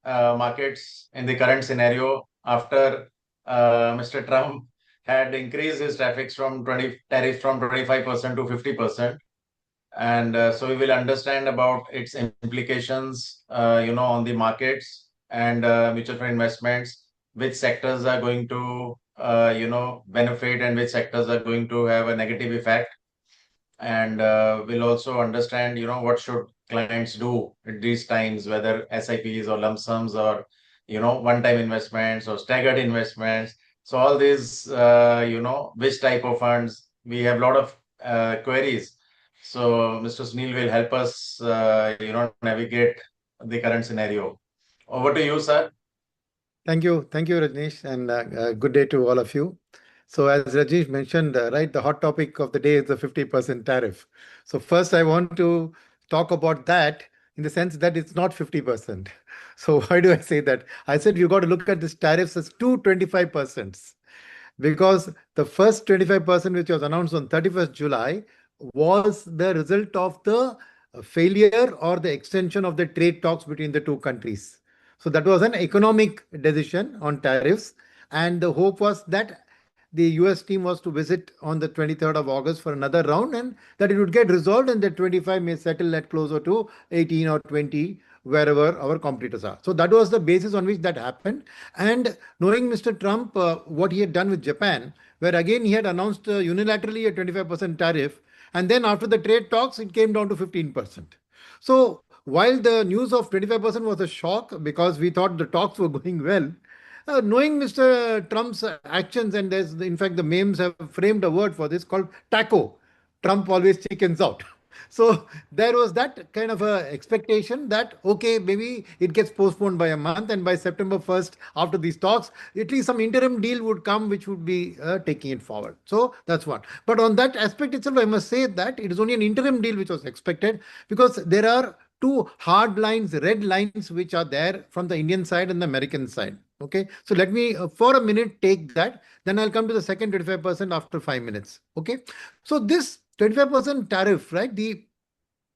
markets in the current scenario after Mr. Trump had increased his tariff from 25% to 50%. And so we will understand about its implications, on the markets and mutual fund investments, which sectors are going to, benefit and which sectors are going to have a negative effect. And we'll also understand, what should clients do at these times, whether SIPs or lump sums or, one-time investments or staggered investments. So all these, which type of funds, we have a lot of queries. So Mr. Sunil will help us, navigate the current scenario. Over to you, sir. Thank you, Rajneesh, and good day to all of you. So as Rajneesh mentioned, right, the hot topic of the day is the 50% tariff. So first I want to talk about that in the sense that it's not 50%. So why do I say that? I said you got to look at this tariffs as two 25%, because the first 25% which was announced on 31st July was the result of the failure or the extension of the trade talks between the two countries. So that was an economic decision on tariffs. And the hope was that the US team was to visit on the 23rd of August for another round, and that it would get resolved and the 25 may settle at closer to 18 or 20, wherever our competitors are. So that was the basis on which that happened. And knowing Mr. Trump, what he had done with Japan, where again he had announced unilaterally a 25% tariff, and then after the trade talks, it came down to 15%. So while the news of 25% was a shock because we thought the talks were going well, knowing Mr. Trump's actions, and there's, in fact, the memes have framed a word for this called taco. Trump always chickens out. So there was that kind of a expectation that, okay, maybe it gets postponed by a month, and by September 1st, after these talks, at least some interim deal would come, which would be taking it forward. So that's one. But on that aspect itself, I must say that it is only an interim deal which was expected, because there are two hard lines, red lines, which are there from the Indian side and the American side. Okay, so let me for a minute take that, then I'll come to the second 25% after 5 minutes. Okay, so this 25% tariff, right? The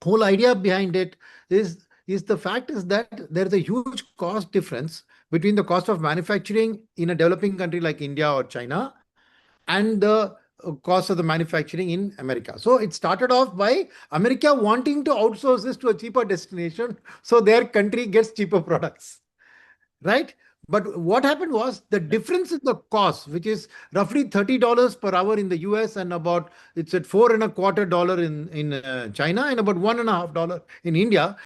whole idea behind it is the fact is that there is a huge cost difference between the cost of manufacturing in a developing country like India or China and the cost of the manufacturing in America. So it started off by America wanting to outsource this to a cheaper destination so their country gets cheaper products, right? But what happened was the difference in the cost, which is roughly $30 per hour in the US and about, it's at $4.25 in China and about $1.50 in India.